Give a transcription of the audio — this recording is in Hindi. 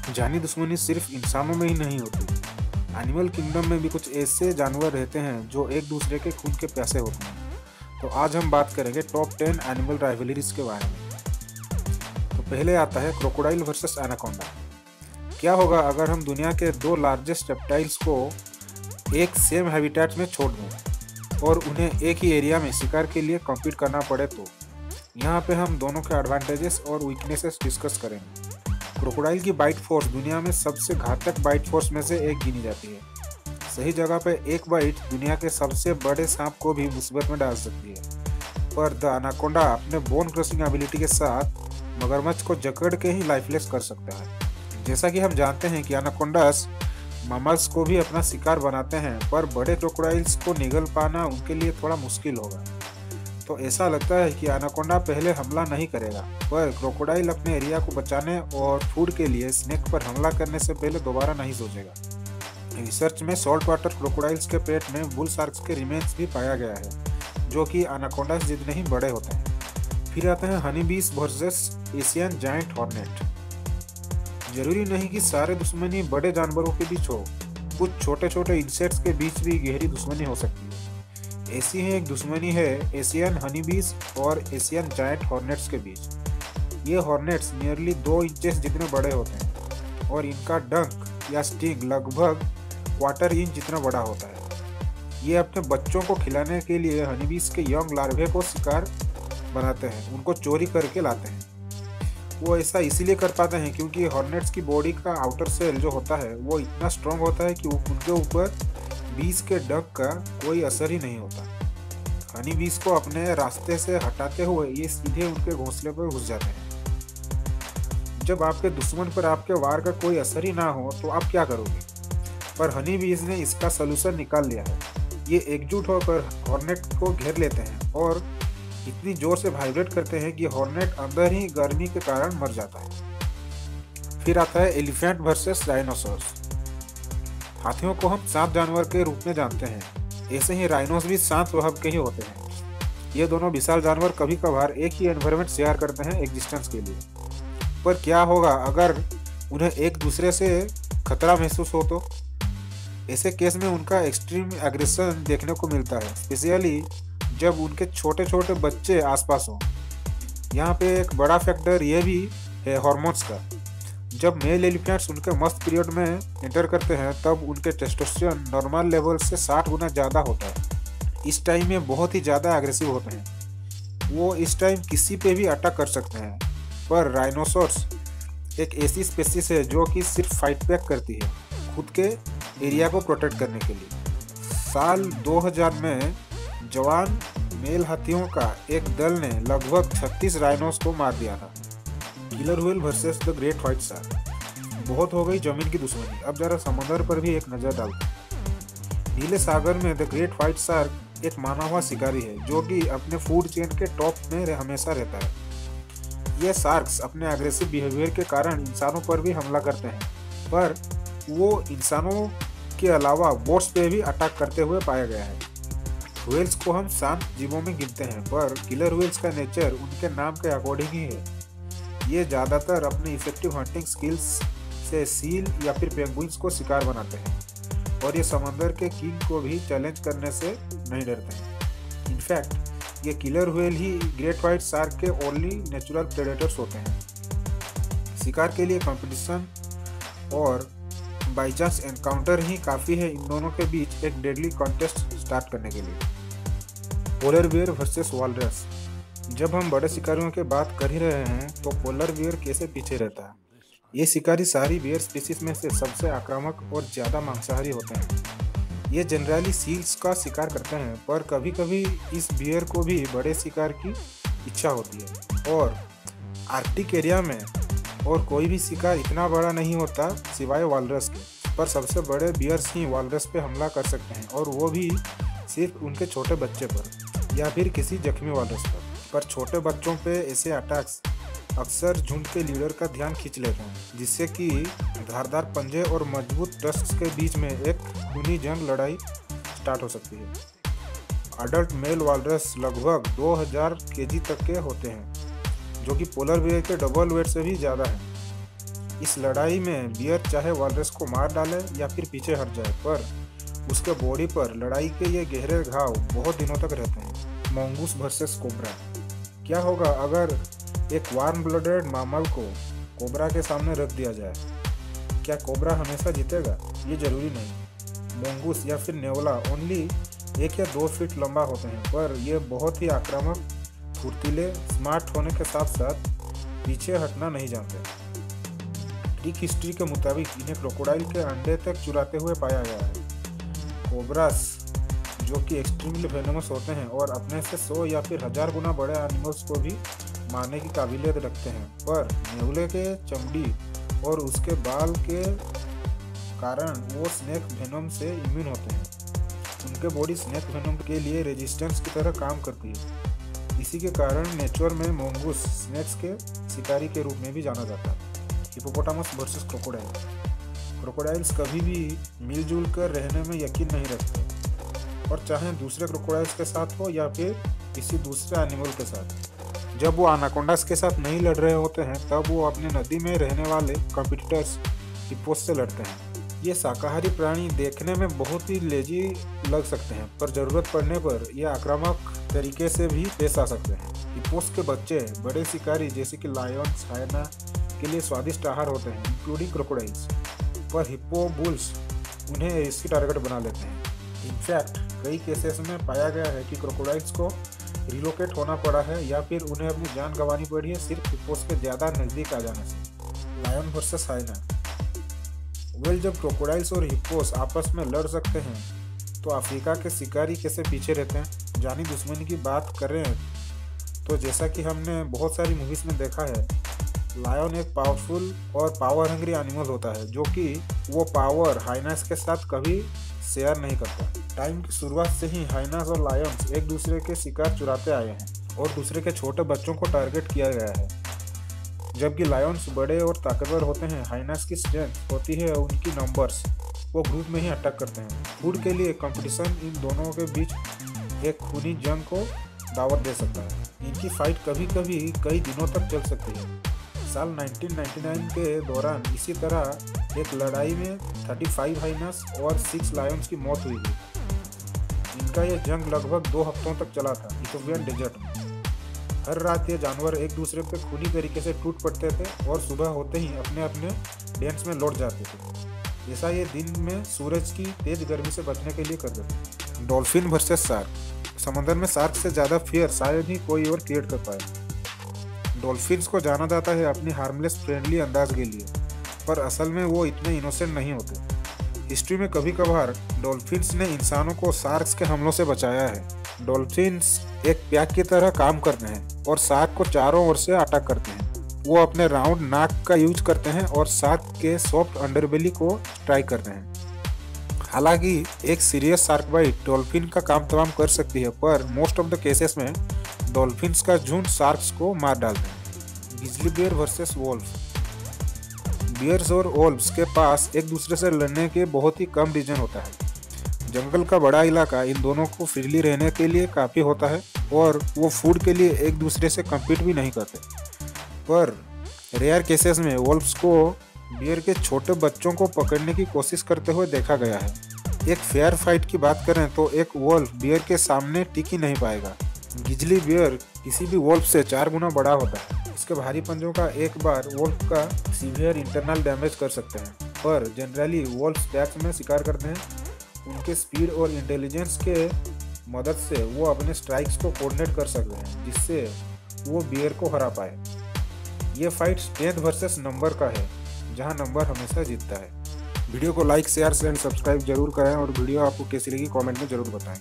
जानी दुश्मनी सिर्फ इंसानों में ही नहीं होती, एनिमल किंगडम में भी कुछ ऐसे जानवर रहते हैं जो एक दूसरे के खून के प्यासे होते हैं। तो आज हम बात करेंगे टॉप 10 एनिमल राइवलरीज के बारे में। तो पहले आता है क्रोकोडाइल वर्सेस एनाकोंडा। क्या होगा अगर हम दुनिया के दो लार्जेस्ट रेप्टाइल्स को एक सेम हैबिटेट में छोड़ दें और उन्हें एक ही एरिया में शिकार के लिए कॉम्पीट करना पड़े? तो यहाँ पे हम दोनों के एडवांटेजेस और वीकनेसेस डिस्कस करेंगे। क्रोकोडाइल की बाइट फोर्स दुनिया में सबसे घातक बाइट फोर्स में से एक गिनी जाती है। सही जगह पे एक बाइट दुनिया के सबसे बड़े सांप को भी मुसीबत में डाल सकती है। पर द एनाकोंडा अपने बोन क्रशिंग एबिलिटी के साथ मगरमच्छ को जकड़ के ही लाइफलेस कर सकता है। जैसा कि हम जानते हैं कि एनाकोंडास मैमल्स को भी अपना शिकार बनाते हैं, पर बड़े क्रोकोडाइल्स को निगल पाना उनके लिए थोड़ा मुश्किल होगा। तो ऐसा लगता है कि एनाकोंडा पहले हमला नहीं करेगा, पर क्रोकोडाइल अपने एरिया को बचाने और फूड के लिए स्नेक पर हमला करने से पहले दोबारा नहीं सोचेगा। रिसर्च में सॉल्ट वाटर क्रोकोडाइल्स के पेट में बुल शार्क्स के रिमेन्स भी पाया गया है, जो कि एनाकोंडास जितने ही बड़े होते हैं। फिर आते हैं हनी बीस वर्सेस एशियन जायंट हॉर्नेट। जरूरी नहीं कि सारे दुश्मनी बड़े जानवरों के बीच हो, कुछ छोटे छोटे इंसेक्ट्स के बीच भी गहरी दुश्मनी हो सकती है। ऐसी ही एक दुश्मनी है एशियन हनीबीज और एशियन जायंट हॉर्नेट्स के बीच। ये हॉर्नेट्स नियरली 2 इंचेस जितने बड़े होते हैं और इनका डंक या स्टिंग लगभग 1/4 इंच जितना बड़ा होता है। ये अपने बच्चों को खिलाने के लिए हनीबीज के यंग लार्वे को शिकार बनाते हैं, उनको चोरी करके लाते हैं। वो ऐसा इसीलिए कर पाते हैं क्योंकि हॉर्नेट्स की बॉडी का आउटर सेल जो होता है वो इतना स्ट्रॉन्ग होता है कि उनके ऊपर बीज के डंक का कोई असर ही नहीं होता। हनी बीज को अपने रास्ते से हटाते हुए ये सीधे उनके घोंसले पर घुस जाते हैं। जब आपके दुश्मन पर आपके वार का कोई असर ही ना हो तो आप क्या करोगे? पर हनी बीज ने इसका सलूशन निकाल लिया है। ये एकजुट होकर हॉर्नेट को घेर लेते हैं और इतनी जोर से वाइब्रेट करते हैं कि हॉर्नेट अंदर ही गर्मी के कारण मर जाता है। फिर आता है एलिफेंट वर्सेस राइनोसोरस। हाथियों को हम शांत जानवर के रूप में जानते हैं, ऐसे ही राइनोस भी शांत स्वभाव के ही होते हैं। ये दोनों विशाल जानवर कभी कभार एक ही एनवायरनमेंट शेयर करते हैं एग्जिस्टेंस के लिए। पर क्या होगा अगर उन्हें एक दूसरे से खतरा महसूस हो? तो ऐसे केस में उनका एक्सट्रीम एग्रेशन देखने को मिलता है, स्पेशली जब उनके छोटे छोटे बच्चे आसपास हों। यहाँ पे एक बड़ा फैक्टर ये भी है हार्मोन्स का। जब मेल एलिफेंट्स उनके मस्त पीरियड में एंटर करते हैं तब उनके टेस्टोस्टेरोन नॉर्मल लेवल से 60 गुना ज़्यादा होता है। इस टाइम में बहुत ही ज़्यादा एग्रेसिव होते हैं। वो इस टाइम किसी पे भी अटैक कर सकते हैं। पर राइनोसोरस एक ऐसी स्पेसीज है जो कि सिर्फ फाइट बैक करती है, खुद के एरिया को प्रोटेक्ट करने के लिए। साल 2000 में जवान मेल हाथियों का एक दल ने लगभग 36 राइनोस को मार दिया था। Killer whale versus the great white shark. बहुत हो गई जमीन की दुश्मनी, अब जरा समंदर पर भी एक नज़र डालते हैं। नीले सागर में द ग्रेट व्हाइट शार्क एक माना हुआ शिकारी है जो कि अपने फूड चेन के टॉप में हमेशा रहता है। ये शार्क्स अपने एग्रेसिव बिहेवियर के कारण इंसानों पर भी हमला करते हैं, पर वो इंसानों के अलावा बोट्स पे भी अटैक करते हुए पाया गया है। व्हेल्स को हम शांत जीवों में गिनते हैं, पर किलर व्हेल्स का नेचर उनके नाम के अकॉर्डिंग ही है। ये ज़्यादातर अपनी इफेक्टिव हंटिंग स्किल्स से सील या फिर पेंगुइन्स को शिकार बनाते हैं और ये समंदर के किंग को भी चैलेंज करने से नहीं डरते हैं। इनफैक्ट ये किलर व्हेल ही ग्रेट व्हाइट शार्क के ओनली नेचुरल प्रेडेटर्स होते हैं। शिकार के लिए कंपटीशन और बाई चांस एनकाउंटर ही काफ़ी है इन दोनों के बीच एक डेडली कॉन्टेस्ट स्टार्ट करने के लिए। Polar bear versus walrus. जब हम बड़े शिकारियों की बात कर ही रहे हैं तो पोलर बियर कैसे पीछे रहता है? ये शिकारी सारी बियर स्पीसीज में से सबसे आक्रामक और ज़्यादा मांसाहारी होते हैं। ये जनरली सील्स का शिकार करते हैं, पर कभी कभी इस बियर को भी बड़े शिकार की इच्छा होती है। और आर्कटिक एरिया में और कोई भी शिकार इतना बड़ा नहीं होता सिवाय वालरस के, पर सबसे बड़े बियर्स ही वालरस पे हमला कर सकते हैं, और वो भी सिर्फ उनके छोटे बच्चे पर या फिर किसी जख्मी वालरस पर छोटे बच्चों पे ऐसे अटैक्स अक्सर झुंड के लीडर का ध्यान खींच लेते हैं, जिससे कि धारदार पंजे और मजबूत टस्क के बीच में एक खूनी जंग लड़ाई स्टार्ट हो सकती है। अडल्ट मेल वालरस लगभग 2000 केजी तक के होते हैं, जो कि पोलर बेयर के डबल वेट से भी ज़्यादा है। इस लड़ाई में बियर चाहे वॉलरस को मार डाले या फिर पीछे हट जाए, पर उसके बॉडी पर लड़ाई के ये गहरे घाव बहुत दिनों तक रहते हैं। मोंगूस वर्सेस कोबरा। क्या होगा अगर एक वार्म ब्लडेड मामल को कोबरा के सामने रख दिया जाए? क्या कोबरा हमेशा जीतेगा? ये जरूरी नहीं। मोंगूस या फिर नेवला ओनली 1 या 2 फीट लंबा होते हैं, पर ये बहुत ही आक्रामक, फुर्तीले, स्मार्ट होने के साथ साथ पीछे हटना नहीं जानते। ग्रीक हिस्ट्री के मुताबिक इन्हें क्रोकोडाइल के अंडे तक चुराते हुए पाया गया है। कोबरास जो कि एक्सट्रीमली वेनमस होते हैं और अपने से 100 या फिर 1000 गुना बड़े एनिमल्स को भी मारने की काबिलियत रखते हैं, पर नेवले के चमड़ी और उसके बाल के कारण वो स्नेक वेनम से इम्यून होते हैं। उनके बॉडी स्नेक वेनम के लिए रेजिस्टेंस की तरह काम करती है। इसी के कारण नेचर में मोंगूस स्नेक्स के शिकारी के रूप में भी जाना जाता है। Hippopotamus versus crocodile. क्रोकोडाइल्स कभी भी मिलजुल कर रहने में यकीन नहीं रखते, और चाहे दूसरे क्रोकोडाइल्स के साथ हो या फिर किसी दूसरे एनिमल के साथ। जब वो एनाकोंडास के साथ नहीं लड़ रहे होते हैं, तब वो अपने नदी में रहने वाले कॉम्पिटिटर्स हिप्पोस से लड़ते हैं। ये शाकाहारी प्राणी देखने में बहुत ही लेजी लग सकते हैं, पर जरूरत पड़ने पर ये आक्रामक तरीके से भी पेश आ सकते हैं। हिप्पोस के बच्चे बड़े शिकारी जैसे कि लायंस, हायना के लिए स्वादिष्ट आहार होते हैं, इंक्लूडिंग क्रोकोडाइल्स, पर हिप्पो बुल्स उन्हें इसकी टारगेट बना लेते हैं। इनफैक्ट कई केसेस में पाया गया है कि क्रोकोडाइल्स को रिलोकेट होना पड़ा है या फिर उन्हें अपनी जान गंवानी पड़ी है सिर्फ हिप्पोस के ज़्यादा नज़दीक आ जाने से। Lion versus hyena. जब क्रोकोडाइल्स और हिप्पोस आपस में लड़ सकते हैं, तो अफ्रीका के शिकारी कैसे पीछे रहते हैं? जानी दुश्मनी की बात करें तो जैसा कि हमने बहुत सारी मूवीज़ में देखा है, लायन एक पावरफुल और पावर हंग्री एनिमल होता है, जो कि वो पावर हाइनास के साथ कभी शेयर नहीं करता। टाइम की शुरुआत से ही हाइनास और लायंस एक दूसरे के शिकार चुराते आए हैं और दूसरे के छोटे बच्चों को टारगेट किया गया है। जबकि लायंस बड़े और ताकतवर होते हैं, हाइनास की स्ट्रेंथ होती है उनकी नंबर्स, वो ग्रुप में ही अटैक करते हैं। फूड के लिए कंपटीशन इन दोनों के बीच एक खूनी जंग को दावत दे सकता है। इनकी फाइट कभी कभी कई दिनों तक चल सकती है। साल 1999 के दौरान इसी तरह एक लड़ाई में 35 हाइनास और 6 लायंस की मौत हुई थी। इनका यह जंग लगभग 2 हफ्तों तक चला था इथोपियन डेजर्ट में। हर रात ये जानवर एक दूसरे पे खूनी तरीके से टूट पड़ते थे और सुबह होते ही अपने अपने डेंस में लौट जाते थे, जैसा ये दिन में सूरज की तेज गर्मी से बचने के लिए करते थे। Dolphin versus shark. समंदर में शार्क से ज़्यादा फियर शायद ही कोई और क्रिएट कर पाए। डॉल्फिन्स को जाना जाता है अपनी हार्मलेस फ्रेंडली अंदाज के लिए, पर असल में वो इतने इनोसेंट नहीं होते। हिस्ट्री में कभी कभार डॉल्फिन्स ने इंसानों को शार्क्स के हमलों से बचाया है। डॉल्फिन्स एक पैक की तरह काम करते हैं और शार्क को चारों ओर से अटैक करते हैं। वो अपने राउंड नाक का यूज करते हैं और शार्क के सॉफ्ट अंडरबेली को स्ट्राइक करते हैं। हालांकि एक सीरियस शार्क बाइट डॉल्फिन का काम तमाम कर सकती है, पर मोस्ट ऑफ द केसेस में डॉल्फिन्स का झुंड शार्क्स को मार डालते हैं। Grizzly bear versus wolf. Bears और वोल्व्स के पास एक दूसरे से लड़ने के बहुत ही कम रीजन होता है। जंगल का बड़ा इलाका इन दोनों को फ्रीली रहने के लिए काफ़ी होता है और वो फूड के लिए एक दूसरे से कम्पीट भी नहीं करते। पर रेयर केसेस में वोल्व्स को बियर के छोटे बच्चों को पकड़ने की कोशिश करते हुए देखा गया है। एक फेयर फाइट की बात करें तो एक वोल्फ बियर के सामने टिक ही नहीं पाएगा। ग्रिजली बियर किसी भी वोल्फ से 4 गुना बड़ा होता है। इसके भारी पंजों का एक बार वोल्फ का सीवियर इंटरनल डैमेज कर सकते हैं, पर जनरली वोल्फ पैक्स में शिकार करते हैं। उनके स्पीड और इंटेलिजेंस के मदद से वो अपने स्ट्राइक्स को कोऑर्डिनेट कर सकते हैं, जिससे वो बियर को हरा पाए। ये फाइट स्ट्रेंथ वर्सेस नंबर का है, जहां नंबर हमेशा जीतता है। वीडियो को लाइक, शेयर एंड सब्सक्राइब जरूर करें और वीडियो आपको कैसी लगी कमेंट में जरूर बताएं।